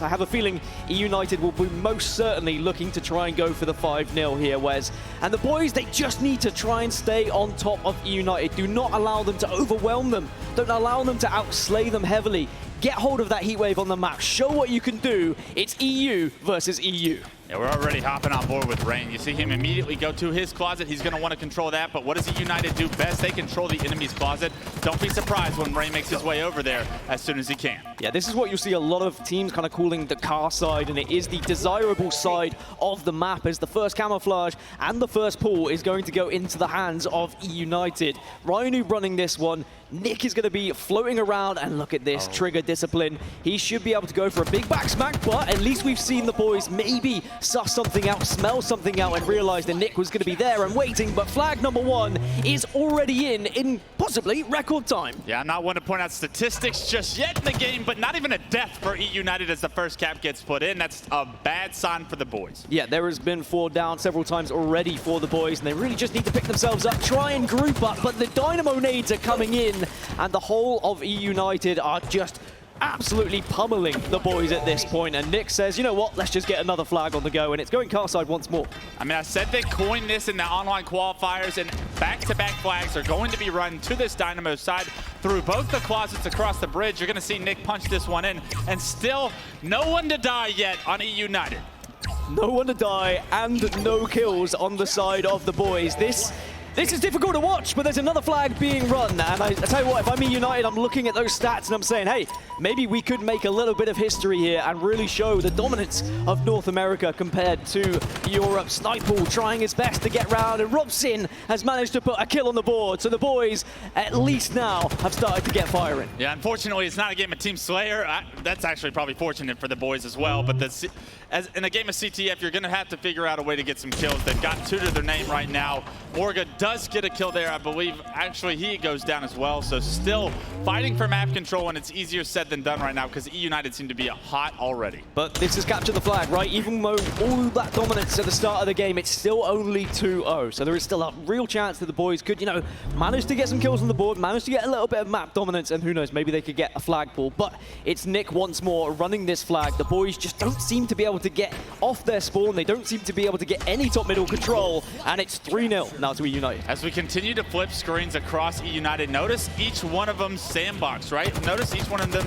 I have a feeling Eunited will be most certainly looking to try and go for the 5-0 here, Wes. And the boys, they just need to try and stay on top of Eunited. Do not allow them to overwhelm them. Don't allow them to outslay them heavily. Get hold of that heat wave on the map. Show what you can do. It's EU versus EU. Yeah, we're already hopping on board with Rain. You see him immediately go to his closet. He's going to want to control that, but what does Eunited do best? They control the enemy's closet. Don't be surprised when Rain makes his way over there as soon as he can. Yeah, this is what you'll see a lot of teams kind of calling the car side, and it is the desirable side of the map, as the first camouflage and the first pull is going to go into the hands of Eunited. Rhino running this one. Nick is going to be floating around, and look at this, trigger discipline. He should be able to go for a big back smack, but at least we've seen the boys maybe suss something out, smell something out, and realize that Nick was going to be there and waiting. But flag number 1 is already in possibly record time. Yeah, I'm not one to point out statistics just yet in the game, but not even a death for Eunited as the first cap gets put in. That's a bad sign for the boys. Yeah, there has been 4 down several times already for the boys, and they really just need to pick themselves up, try and group up, but the Dynamo nades are coming in, and the whole of Eunited are just absolutely pummeling the boys at this point. And Nick says, you know what, let's just get another flag on the go, and it's going car side once more. I mean, I said they coined this in the online qualifiers, and back-to-back flags are going to be run to this Dynamo side through both the closets across the bridge. You're going to see Nick punch this one in, and still no one to die yet on Eunited. No one to die and no kills on the side of the boys. This is difficult to watch, but there's another flag being run. And I tell you what, if I'm Eunited, I'm looking at those stats and I'm saying, hey, maybe we could make a little bit of history here and really show the dominance of North America compared to Europe. Sniper trying his best to get round, and Robson has managed to put a kill on the board. So the boys, at least now, have started to get firing. Yeah, unfortunately, it's not a game of Team Slayer. That's actually probably fortunate for the boys as well. But as in a game of CTF, you're going to have to figure out a way to get some kills. They've got 2 to their name right now. Morga does get a kill there, I believe. Actually, he goes down as well. So still fighting for map control, and it's easier said than done right now because Eunited seem to be hot already. But this is capture the flag, right? Even though all that dominance at the start of the game, it's still only 2-0. So there is still a real chance that the boys could, you know, manage to get some kills on the board, manage to get a little bit of map dominance, and who knows, maybe they could get a flag pull. But it's Nick once more running this flag. The boys just don't seem to be able to get off their spawn. They don't seem to be able to get any top middle control, and it's 3-0 now to Eunited. As we continue to flip screens across Eunited, notice each one of them sandbox, right? Notice each one of them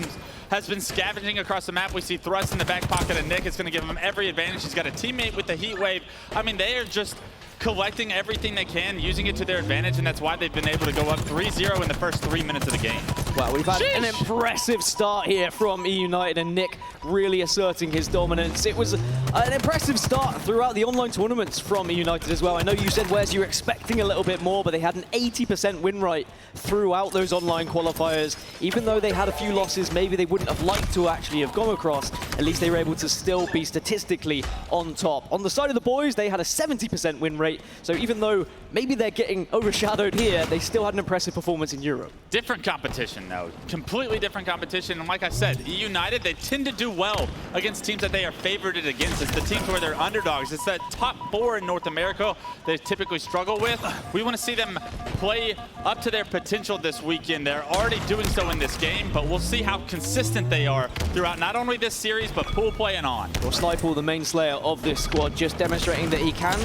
has been scavenging across the map. We see Thrust in the back pocket of Nick. It's going to give him every advantage. He's got a teammate with the heat wave. I mean, they are just collecting everything they can, using it to their advantage, and that's why they've been able to go up 3-0 in the first 3 minutes of the game. Well, we've had an impressive start here from Eunited, and Nick really asserting his dominance. It was an impressive start throughout the online tournaments from Eunited as well. I know you said, Wes, you were expecting a little bit more, but they had an 80% win rate throughout those online qualifiers. Even though they had a few losses, maybe they wouldn't have liked to actually have gone across, at least they were able to still be statistically on top. On the side of the boys, they had a 70% win rate. So even though maybe they're getting overshadowed here, they still had an impressive performance in Europe. Different competition, though. Completely different competition. And like I said, United, they tend to do well against teams that they are favorited against. It's the teams where they're underdogs. It's that top 4 in North America they typically struggle with. We want to see them play up to their potential this weekend. They're already doing so in this game, but we'll see how consistent they are throughout not only this series, but pool play and on. Well, Sniper, the main slayer of this squad, just demonstrating that he can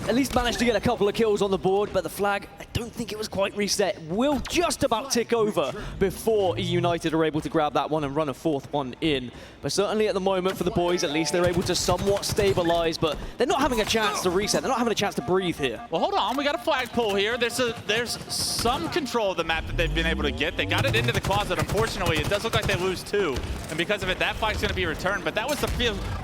at least managed to get a couple of kills on the board, but the flag, I don't think it was quite reset. Will just about tick over before Eunited are able to grab that one and run a 4th one in. But certainly at the moment for the boys, at least they're able to somewhat stabilize, but they're not having a chance to reset. They're not having a chance to breathe here. Well, hold on. We got a flag pull here. There's some control of the map that they've been able to get. They got it into the closet. Unfortunately, it does look like they lose 2. And because of it, that flag's going to be returned. But that was the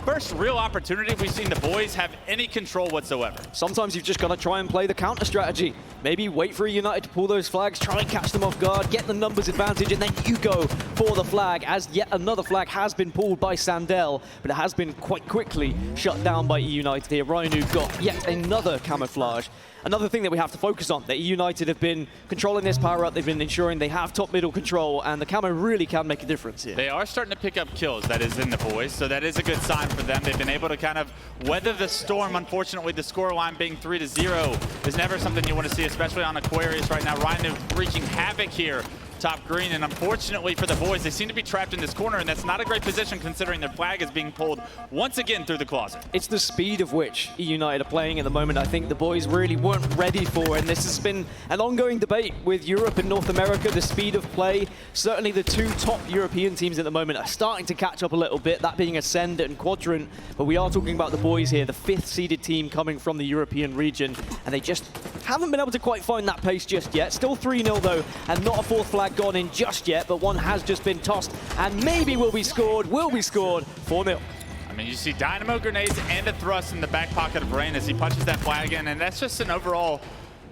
first real opportunity we've seen the boys have any control whatsoever. Sometimes you've just got to try and play the counter strategy. Maybe wait for United to pull those flags, try and catch them off guard, get the numbers advantage, and then you go for the flag, as yet another flag has been pulled by Sandel, but it has been quite quickly shut down by United here. Rhino got yet another camouflage. Another thing that we have to focus on, that United have been controlling this power up, they've been ensuring they have top middle control, and the camo really can make a difference here. They are starting to pick up kills, that is in the boys, so that is a good sign for them. They've been able to kind of weather the storm. Unfortunately, the scoreline being 3-0 is never something you want to see, especially on Aquarius right now. Rhino wreaking havoc here top green, and unfortunately for the boys, they seem to be trapped in this corner, and that's not a great position considering their flag is being pulled once again through the closet. It's the speed of which Eunited are playing at the moment I think the boys really weren't ready for, and this has been an ongoing debate with Europe and North America, the speed of play. Certainly the two top European teams at the moment are starting to catch up a little bit, that being Ascend and Quadrant, but we are talking about the boys here, the 5th seeded team coming from the European region, and they just haven't been able to quite find that pace just yet. Still 3-0 though, and not a 4th flag gone in just yet, but one has just been tossed, and maybe will be scored, 4-0. I mean, you see dynamo grenades and a thrust in the back pocket of Rain as he punches that flag in, and that's just an overall,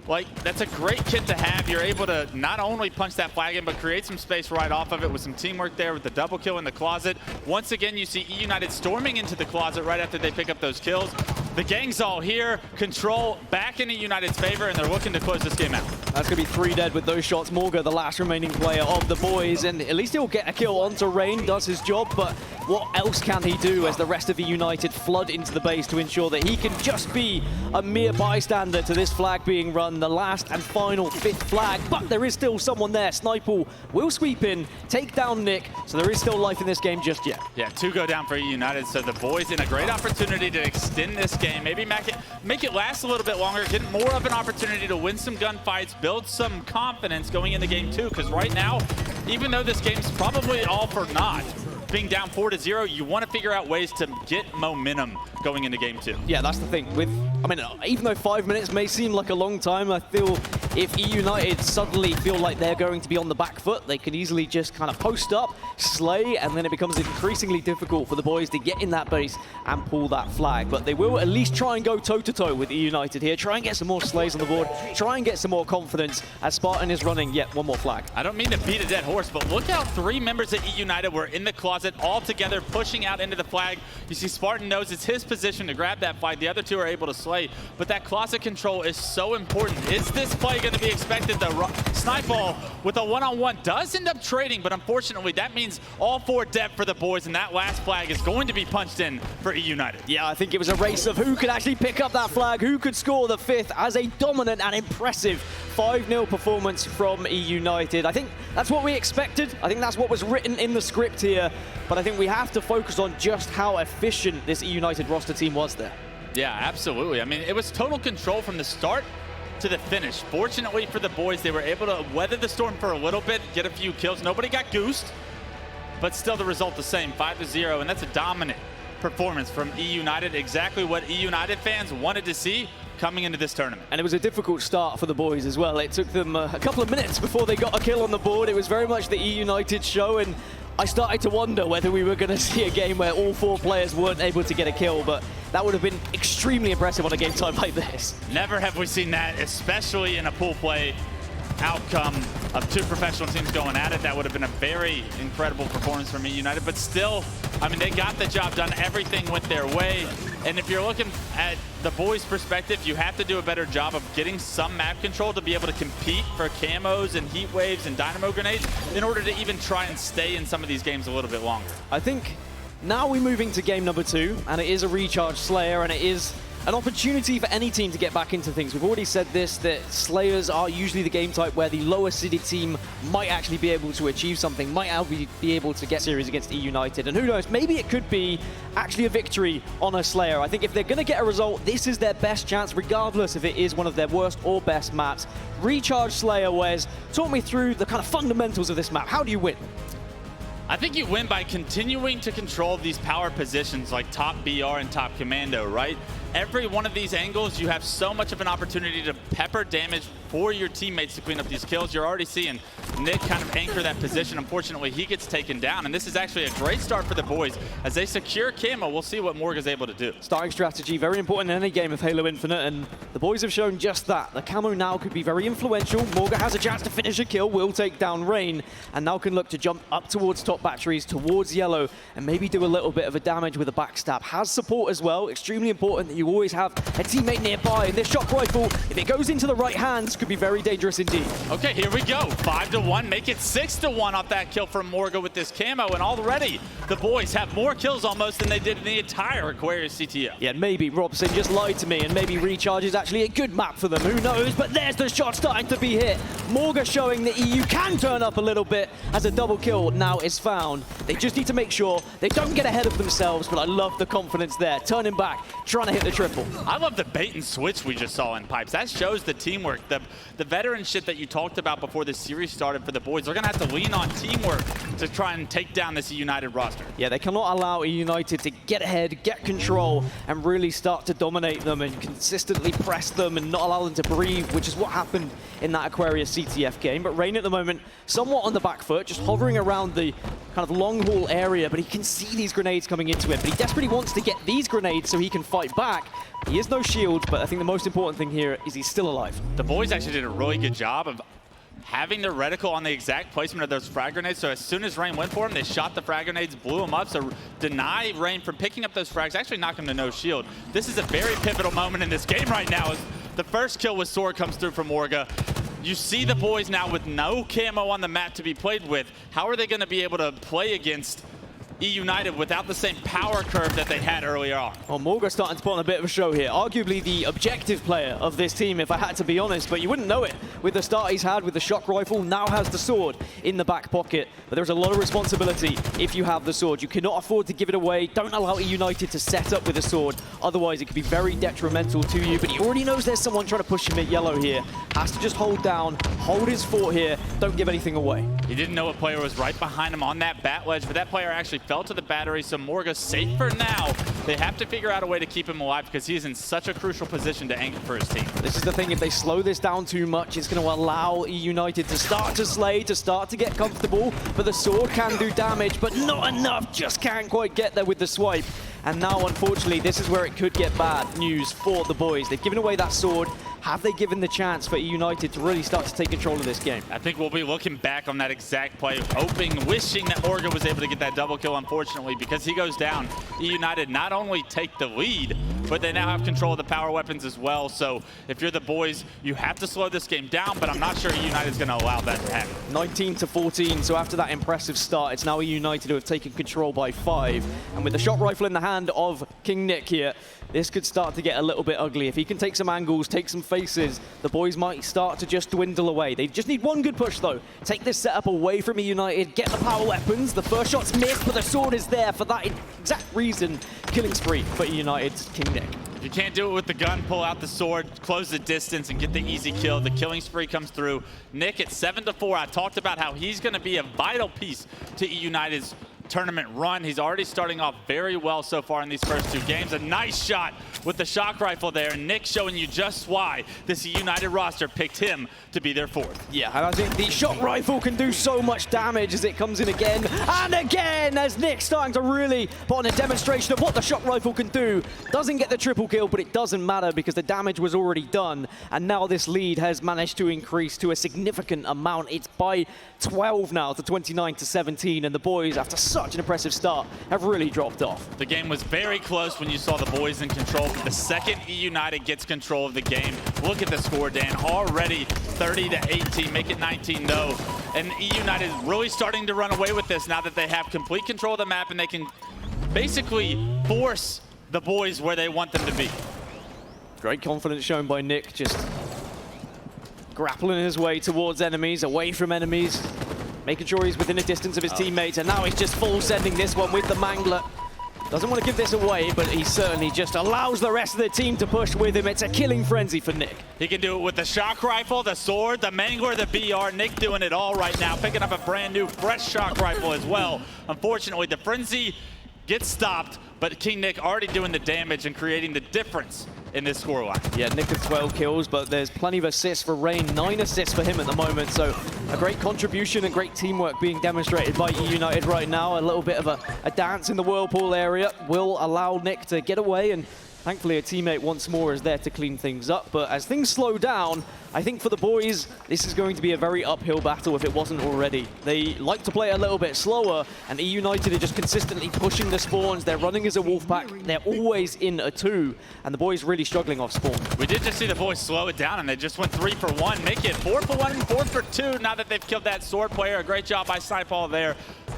like, that's a great kit to have. You're able to not only punch that flag in, but create some space right off of it with some teamwork there with the double kill in the closet. Once again, you see Eunited storming into the closet right after they pick up those kills. The gang's all here, control back into United's favor, and they're looking to close this game out. That's going to be 3 dead with those shots. Morga, the last remaining player of the boys, and at least he'll get a kill onto Rain, does his job, but what else can he do as the rest of United flood into the base to ensure that he can just be a mere bystander to this flag being run, the last and final 5th flag, but there is still someone there. Sniper will sweep in, take down Nick, so there is still life in this game just yet. Yeah, 2 go down for United, so the boys in a great opportunity to extend this game, maybe make it last a little bit longer, get more of an opportunity to win some gunfights, build some confidence going into game 2, because right now, even though this game's probably all for naught, being down 4-0, you want to figure out ways to get momentum going into game 2. Yeah, that's the thing. I mean, even though 5 minutes may seem like a long time, I feel if Eunited suddenly feel like they're going to be on the back foot, they can easily just kind of post up, slay, and then it becomes increasingly difficult for the boys to get in that base and pull that flag. But they will at least try and go toe-to-toe with Eunited here, try and get some more slays on the board, try and get some more confidence as Spartan is running yet one more flag. I don't mean to beat a dead horse, but look how 3 members of Eunited were in the closet all together, pushing out into the flag. You see Spartan knows it's his position to grab that flag. The other 2 are able to slay, but that closet control is so important. Is this play going to be expected? The Snipeball with a one-on-one does end up trading, but unfortunately that means all 4 dead for the boys, and that last flag is going to be punched in for United. Yeah, I think it was a race of who could actually pick up that flag, who could score the 5th as a dominant and impressive 5-0 performance from United. I think that's what we expected. I think that's what was written in the script here, but I think we have to focus on just how efficient this United roster team was there. Yeah, absolutely. I mean, it was total control from the start to the finish. Fortunately for the boys, they were able to weather the storm for a little bit, get a few kills. Nobody got goosed, but still the result the same, 5-0, and that's a dominant performance from Eunited. Exactly what Eunited fans wanted to see coming into this tournament. And it was a difficult start for the boys as well. It took them a couple of minutes before they got a kill on the board. It was very much the Eunited show, and I started to wonder whether we were going to see a game where all 4 players weren't able to get a kill, but that would have been extremely impressive on a game time like this. Never have we seen that, especially in a pool play outcome of 2 professional teams going at it. That would have been a very incredible performance from United, but still, I mean, they got the job done. Everything went their way. And if you're looking at the boys' perspective, you have to do a better job of getting some map control to be able to compete for camos and heat waves and dynamo grenades in order to even try and stay in some of these games a little bit longer. I think now we're moving to game number 2, and it is a recharge Slayer, and it is an opportunity for any team to get back into things. We've already said this, that Slayers are usually the game type where the lower seeded team might actually be able to achieve something, might be able to get series against Eunited. And who knows, maybe it could be actually a victory on a Slayer. I think if they're going to get a result, this is their best chance, regardless if it is one of their worst or best maps. Recharge Slayer, Wes, talk me through the kind of fundamentals of this map. How do you win? I think you win by continuing to control these power positions like top BR and top commando, right? Every one of these angles, you have so much of an opportunity to pepper damage for your teammates to clean up these kills. You're already seeing Nick kind of anchor that position. Unfortunately, he gets taken down, and this is actually a great start for the boys. As they secure camo, we'll see what Morga's able to do. Starting strategy, very important in any game of Halo Infinite, and the boys have shown just that. The camo now could be very influential. Morga has a chance to finish a kill, will take down Rain, and now can look to jump up towards top batteries, towards yellow, and maybe do a little bit of a damage with a backstab. Has support as well, extremely important that you always have a teammate nearby, and this shock rifle, if it goes into the right hands, could be very dangerous indeed. Okay, here we go. 5-1. 5-1, make it 6-1 off that kill from Morga with this camo, and already the boys have more kills almost than they did in the entire Aquarius CTF. Yeah, maybe Robson just lied to me, and maybe Recharge is actually a good map for them, who knows, but there's the shot starting to be hit. Morga showing that EU can turn up a little bit as a double kill now is found. They just need to make sure they don't get ahead of themselves, but I love the confidence there, turning back, trying to hit the triple. I love the bait and switch we just saw in Pipes. That shows the teamwork, the veteran shit that you talked about before the series started for the boys. They're going to have to lean on teamwork to try and take down this United roster. Yeah, they cannot allow United to get ahead, get control, and really start to dominate them and consistently press them and not allow them to breathe, which is what happened in that Aquarius CTF game. But Rain at the moment, somewhat on the back foot, just hovering around the kind of long haul area, but he can see these grenades coming into him. But he desperately wants to get these grenades so he can fight back. He has no shield, but I think the most important thing here is he's still alive. The boys actually did a really good job of having their reticle on the exact placement of those frag grenades, so as soon as Rain went for him, they shot the frag grenades, blew him up, so deny Rain from picking up those frags, actually knock him to no shield. This is a very pivotal moment in this game right now, as the first kill with Sword comes through from Morga. You see the boys now with no camo on the map to be played with. How are they going to be able to play against Eunited without the same power curve that they had earlier on? Well, Morga's starting to put on a bit of a show here. Arguably the objective player of this team, if I had to be honest, but you wouldn't know it with the start he's had with the shock rifle, now has the sword in the back pocket. But there's a lot of responsibility if you have the sword. You cannot afford to give it away. Don't allow Eunited to set up with a sword. Otherwise, it could be very detrimental to you. But he already knows there's someone trying to push him at yellow here. Has to just hold down, hold his fort here. Don't give anything away. He didn't know a player was right behind him on that bat ledge, but that player actually fell to the battery, so Morga's safe for now. They have to figure out a way to keep him alive because he's in such a crucial position to anchor for his team. This is the thing, if they slow this down too much, it's going to allow Eunited to start to slay, to start to get comfortable, but the sword can do damage, but not enough, just can't quite get there with the swipe. And now, unfortunately, this is where it could get bad news for the boys. They've given away that sword. Have they given the chance for Eunited to really start to take control of this game? I think we'll be looking back on that exact play, hoping, wishing that Morga was able to get that double kill, unfortunately, because he goes down. Eunited not only take the lead, but they now have control of the power weapons as well. So if you're the boys, you have to slow this game down, but I'm not sure United's going to allow that to happen. 19-14, so after that impressive start, it's now Eunited who have taken control by 5. And with the shot rifle in the hand of King Nick here, this could start to get a little bit ugly. If he can take some angles, take some faces, the boys might start to just dwindle away. They just need one good push, though. Take this setup away from United, get the power weapons. The first shot's missed, but the sword is there for that exact reason. Killing spree for United's King Nick. If you can't do it with the gun, pull out the sword, close the distance, and get the easy kill. The killing spree comes through. Nick at 7-4. I talked about how he's going to be a vital piece to United's tournament run. He's already starting off very well so far in these first 2 games. A nice shot with the shock rifle there. And Nick showing you just why this United roster picked him to be their 4th. Yeah, and I think the shock rifle can do so much damage as it comes in again and again, as Nick's starting to really put on a demonstration of what the shock rifle can do. Doesn't get the triple kill, but it doesn't matter because the damage was already done. And now this lead has managed to increase to a significant amount. It's by 12 now to 29-17, and the boys, after such an impressive start, have really dropped off. The game was very close when you saw the boys in control. The second United gets control of the game, look at the score, Dan. Already 30-18, make it 19 though. And United is really starting to run away with this now that they have complete control of the map and they can basically force the boys where they want them to be. Great confidence shown by Nick, just grappling his way towards enemies, away from enemies, making sure he's within a distance of his teammates, and now he's just full sending this one with the Mangler. Doesn't want to give this away, but he certainly just allows the rest of the team to push with him. It's a killing frenzy for Nick. He can do it with the shock rifle, the sword, the Mangler, the BR. Nick doing it all right now, picking up a brand new fresh shock rifle as well. Unfortunately, the frenzy gets stopped, but King Nick already doing the damage and creating the difference in this scoreline. Yeah, Nick with 12 kills, but there's plenty of assists for Rain. 9 assists for him at the moment, so a great contribution and great teamwork being demonstrated by United right now. A little bit of a dance in the Whirlpool area will allow Nick to get away and Thankfully, a teammate once more is there to clean things up. But as things slow down, I think for the boys, this is going to be a very uphill battle if it wasn't already. They like to play a little bit slower, and Eunited are just consistently pushing the spawns. They're running as a wolf pack. They're always in a 2, and the boys really struggling off spawn. We did just see the boys slow it down, and they just went 3 for 1, make it 4 for 1 and 4 for 2. Now that they've killed that sword player, a great job by Snipeball there.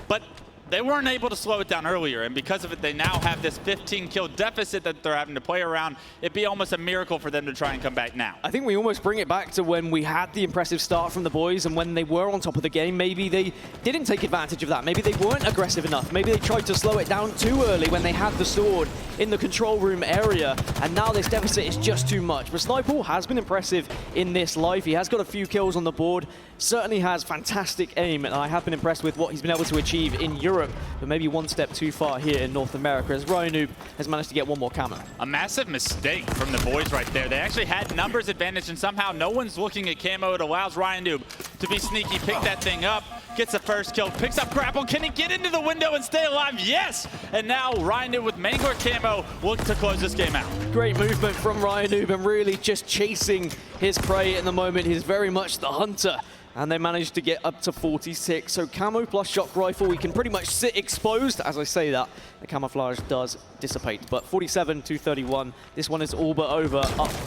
But they weren't able to slow it down earlier, and because of it, they now have this 15-kill deficit that they're having to play around. It'd be almost a miracle for them to try and come back now. I think we almost bring it back to when we had the impressive start from the boys, and when they were on top of the game, maybe they didn't take advantage of that. Maybe they weren't aggressive enough. Maybe they tried to slow it down too early when they had the sword in the control room area, and now this deficit is just too much. But Snipeball has been impressive in this life. He has got a few kills on the board, certainly has fantastic aim, and I have been impressed with what he's been able to achieve in Europe, but maybe one step too far here in North America, as Ryan has managed to get one more camo. A massive mistake from the boys right there. They actually had numbers advantage, and somehow no one's looking at camo. It allows Ryan to be sneaky, pick that thing up, gets the first kill, picks up grapple. Can he get into the window and stay alive? Yes! And now Ryan with Mangler camo looks to close this game out. Great movement from Ryan and really just chasing his prey in the moment. He's very much the hunter. And they managed to get up to 46. So camo plus shock rifle, we can pretty much sit exposed. As I say that, the camouflage does dissipate. But 47 to 31, this one is all but over.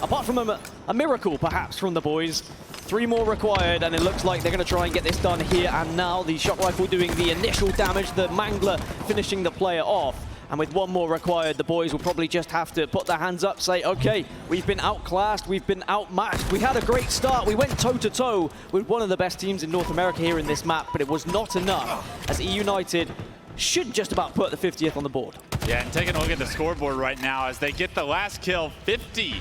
Apart from a miracle, perhaps, from the boys. 3 more required, and it looks like they're going to try and get this done here and now. The shock rifle doing the initial damage, the Mangler finishing the player off. And with 1 more required, the boys will probably just have to put their hands up, say, okay, we've been outclassed, we've been outmatched. We had a great start. We went toe-to-toe with one of the best teams in North America here in this map, but it was not enough, as Eunited should just about put the 50th on the board. Yeah, and taking a look at the scoreboard right now as they get the last kill, 50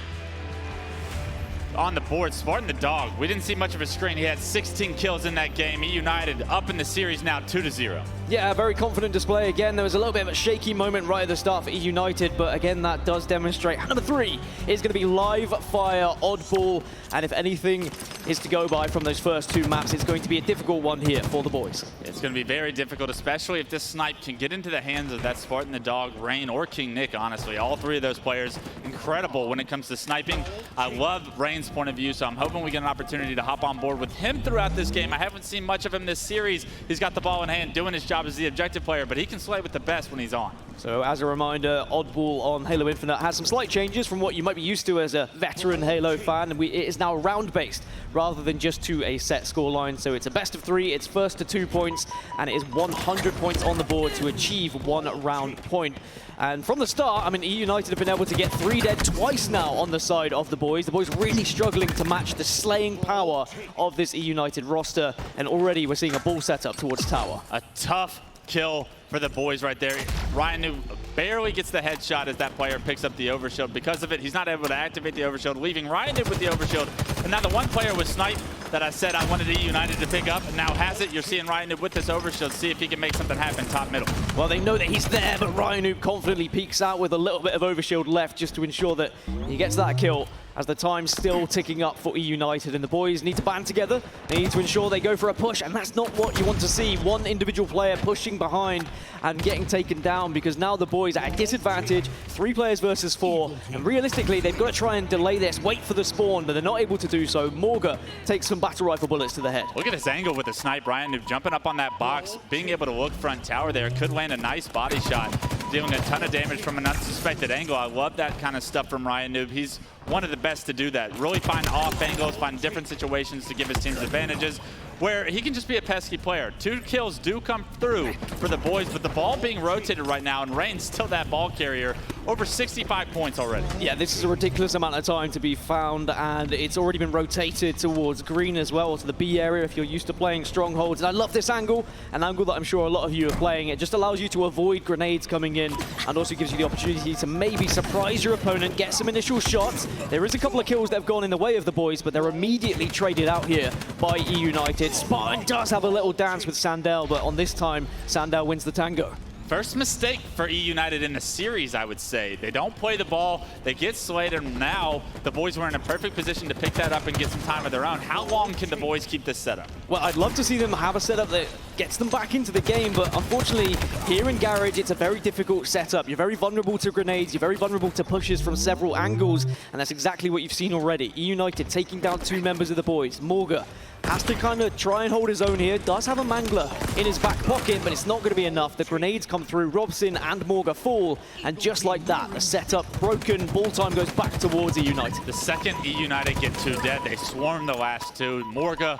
on the board. Spartan the dog, we didn't see much of a screen. He had 16 kills in that game. Eunited up in the series now 2-0. Yeah, a very confident display again. There was a little bit of a shaky moment right at the start for Eunited, but again, that does demonstrate. Number 3 is going to be live fire oddball, and if anything is to go by from those first 2 maps, it's going to be a difficult one here for the boys. It's going to be very difficult, especially if this snipe can get into the hands of that Spartan the dog, Rain, or King Nick, honestly. All 3 of those players, incredible when it comes to sniping. I love Rain's point of view, so I'm hoping we get an opportunity to hop on board with him throughout this game. I haven't seen much of him this series. He's got the ball in hand, doing his job as the objective player, but he can slay with the best when he's on. So as a reminder, Oddball on Halo Infinite has some slight changes from what you might be used to as a veteran Halo fan. And it is now round-based rather than just to a set scoreline. So it's a best of 3, it's first to 2 points, and it is 100 points on the board to achieve 1 round point. And from the start, I mean, Eunited have been able to get 3 dead twice now on the side of the boys. The boys really struggling to match the slaying power of this Eunited roster. And already we're seeing a ball setup towards tower. A tough kill for the boys right there. Ryan barely gets the headshot as that player picks up the overshield. Because of it, he's not able to activate the overshield, leaving Ryan with the overshield. And now the one player with snipe that I said I wanted Eunited to pick up now has it. You're seeing Ryan with this overshield, see if he can make something happen top middle. Well, they know that he's there, but Ryan confidently peeks out with a little bit of overshield left just to ensure that he gets that kill, as the time's still ticking up for Eunited, and the boys need to band together. They need to ensure they go for a push, and that's not what you want to see. One individual player pushing behind and getting taken down, because now the boys are at a disadvantage. 3 players versus 4, and realistically, they've got to try and delay this, wait for the spawn, but they're not able to do so. Morga takes some battle rifle bullets to the head. Look at this angle with the snipe. Ryan jumping up on that box, being able to look front tower there, could land a nice body shot, dealing a ton of damage from an unsuspected angle. I love that kind of stuff from Ryan Noob. He's one of the best to do that. Really find off angles, find different situations to give his teams advantages, where he can just be a pesky player. 2 kills do come through for the boys, but the ball being rotated right now, and Rain's still that ball carrier. Over 65 points already. Yeah, this is a ridiculous amount of time to be found, and it's already been rotated towards green as well, to the B area if you're used to playing strongholds. And I love this angle, an angle that I'm sure a lot of you are playing. It just allows you to avoid grenades coming in, and also gives you the opportunity to maybe surprise your opponent, get some initial shots. There is a couple of kills that have gone in the way of the boys, but they're immediately traded out here by Eunited. Spartan does have a little dance with Sandel, but on this time, Sandel wins the tango. First mistake for Eunited in the series, I would say. They don't play the ball, they get slayed, and now the boys were in a perfect position to pick that up and get some time of their own. How long can the boys keep this setup? Well, I'd love to see them have a setup that gets them back into the game, but unfortunately, here in Garage, it's a very difficult setup. You're very vulnerable to grenades, you're very vulnerable to pushes from several angles, and that's exactly what you've seen already. Eunited taking down 2 members of the boys. Morga has to kind of try and hold his own here. Does have a Mangler in his back pocket, but it's not going to be enough. The grenades come through. Robson and Morga fall, and just like that, the setup broken. Ball time goes back towards Eunited. The second Eunited get 2 dead, they swarm the last 2. Morga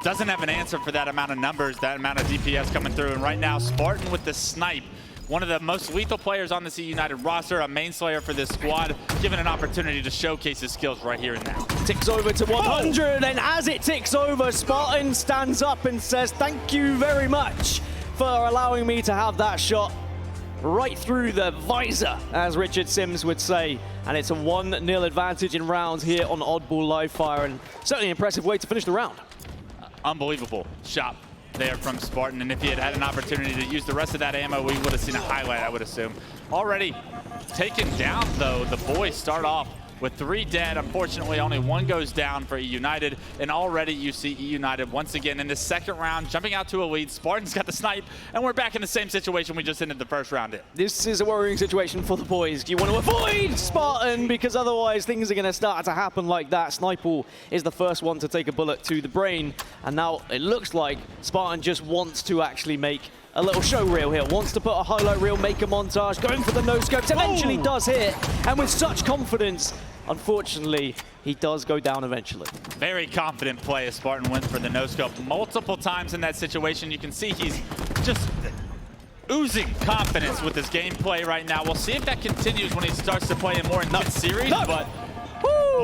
doesn't have an answer for that amount of numbers, that amount of DPS coming through. And right now, Spartan with the snipe, one of the most lethal players on this United roster, a main slayer for this squad, given an opportunity to showcase his skills right here and now. Ticks over to 100, and as it ticks over, Spartan stands up and says, "Thank you very much for allowing me to have that shot right through the visor," as Richard Sims would say. And it's a 1-0 advantage in rounds here on Oddball Live Fire, and certainly an impressive way to finish the round. Unbelievable shot there from Spartan, and if he had had an opportunity to use the rest of that ammo, we would have seen a highlight, I would assume. Already taken down, though. The boys start off with 3 dead. Unfortunately, only 1 goes down for Eunited, and already you see Eunited once again in the second round jumping out to a lead. Spartan's got the snipe, and we're back in the same situation we just ended the first round in. This is a worrying situation for the boys. Do you want to avoid Spartan? Because otherwise things are going to start to happen like that. Snipe is the first one to take a bullet to the brain, and now it looks like Spartan just wants to actually make a little show reel here, wants to put a highlight reel, make a montage, going for the no-scopes, eventually does hit, and with such confidence, unfortunately, he does go down eventually. Very confident play as Spartan went for the no-scope multiple times in that situation. You can see he's just oozing confidence with his gameplay right now. We'll see if that continues when he starts to play in more intense series, but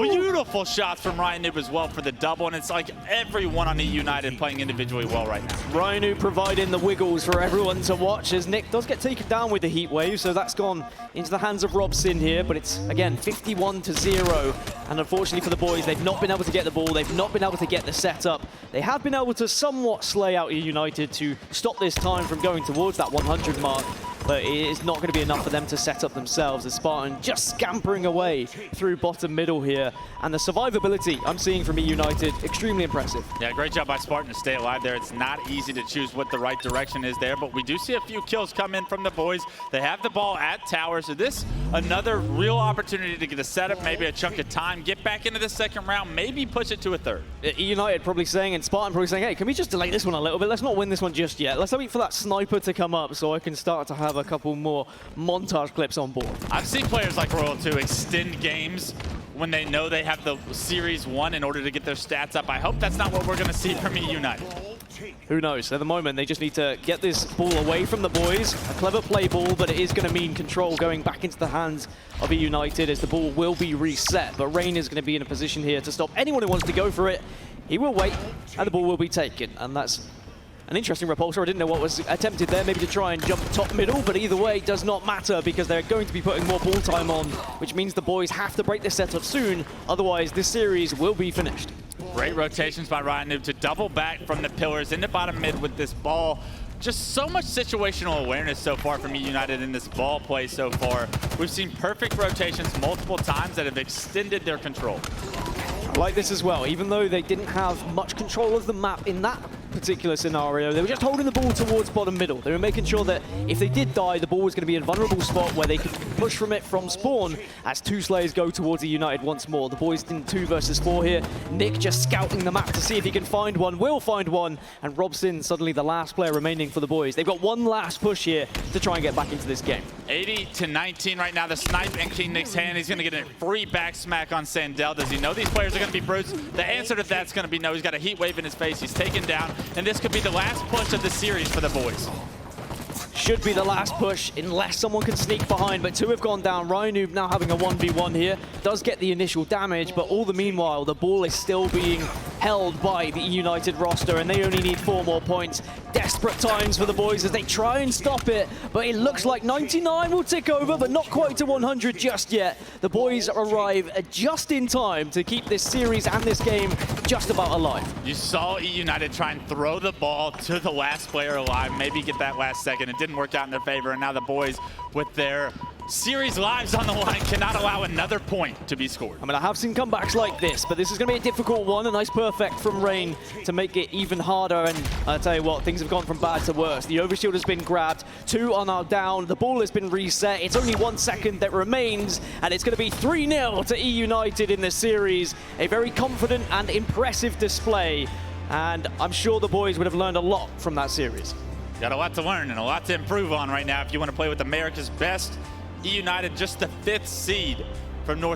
beautiful shots from Ryan as well for the double, and it's like everyone on the United playing individually well right now. Ryan providing the wiggles for everyone to watch as Nick does get taken down with the heat wave, so that's gone into the hands of Robson here, but it's, again, 51-0, and unfortunately for the boys, they've not been able to get the ball, they've not been able to get the setup. They have been able to somewhat slay out United to stop this time from going towards that 100 mark, but it is not going to be enough for them to set up themselves. The Spartan just scampering away through bottom middle here, and the survivability I'm seeing from United, extremely impressive. Yeah, great job by Spartan to stay alive there. It's not easy to choose what the right direction is there, but we do see a few kills come in from the boys. They have the ball at tower, so this another real opportunity to get a setup, maybe a chunk of time, get back into the second round, maybe push it to a third. United probably saying, and Spartan probably saying, hey, can we just delay this one a little bit? Let's not win this one just yet. Let's wait for that sniper to come up so I can start to have a couple more montage clips on board. I've seen players like Royal 2 extend games when they know they have the series won in order to get their stats up. I hope that's not what we're going to see from United. Who knows? At the moment, they just need to get this ball away from the boys. A clever play ball, but it is going to mean control going back into the hands of United as the ball will be reset. But Rain is going to be in a position here to stop anyone who wants to go for it. He will wait, and the ball will be taken. And that's an interesting repulsor. I didn't know what was attempted there, maybe to try and jump top middle, but either way, it does not matter because they're going to be putting more ball time on, which means the boys have to break this setup soon. Otherwise, this series will be finished. Great rotations by Ryan Noob to double back from the pillars into bottom mid with this ball. Just so much situational awareness so far from United in this ball play so far. We've seen perfect rotations multiple times that have extended their control. I like this as well. Even though they didn't have much control of the map in that particular scenario, they were just holding the ball towards bottom middle. They were making sure that if they did die, the ball was going to be in a vulnerable spot where they could push from it from spawn as 2 Slayers go towards the United once more. The boys in 2 versus 4 here. Nick just scouting the map to see if he can find one, will find one, and Robson suddenly the last player remaining for the boys. They've got one last push here to try and get back into this game. 80-19 right now. The snipe in King Nick's hand. He's going to get a free back smack on Sandel. Does he know these players are going to be brutes? The answer to that's going to be no. He's got a heat wave in his face. He's taken down, and this could be the last push of the series for the boys. Should be the last push unless someone can sneak behind, but 2 have gone down. Ryan Noob now having a 1v1 here. Does get the initial damage, but all the meanwhile, the ball is still being held by the United roster, and they only need 4 more points. Desperate times for the boys as they try and stop it, but it looks like 99 will tick over, but not quite to 100 just yet. The boys arrive just in time to keep this series and this game just about alive. You saw United try and throw the ball to the last player alive, maybe get that last second. It didn't work out in their favor, and now the boys, with their series lives on the line, cannot allow another point to be scored. I mean, I have seen comebacks like this, but this is going to be a difficult one. A nice perfect from Rain to make it even harder, and I'll tell you what, things have gone from bad to worse. The overshield has been grabbed, 2 are now down, the ball has been reset, it's only 1 second that remains, and it's going to be 3-0 to United in this series. A very confident and impressive display, and I'm sure the boys would have learned a lot from that series. Got a lot to learn and a lot to improve on right now if you want to play with America's best. United just the 5th seed from North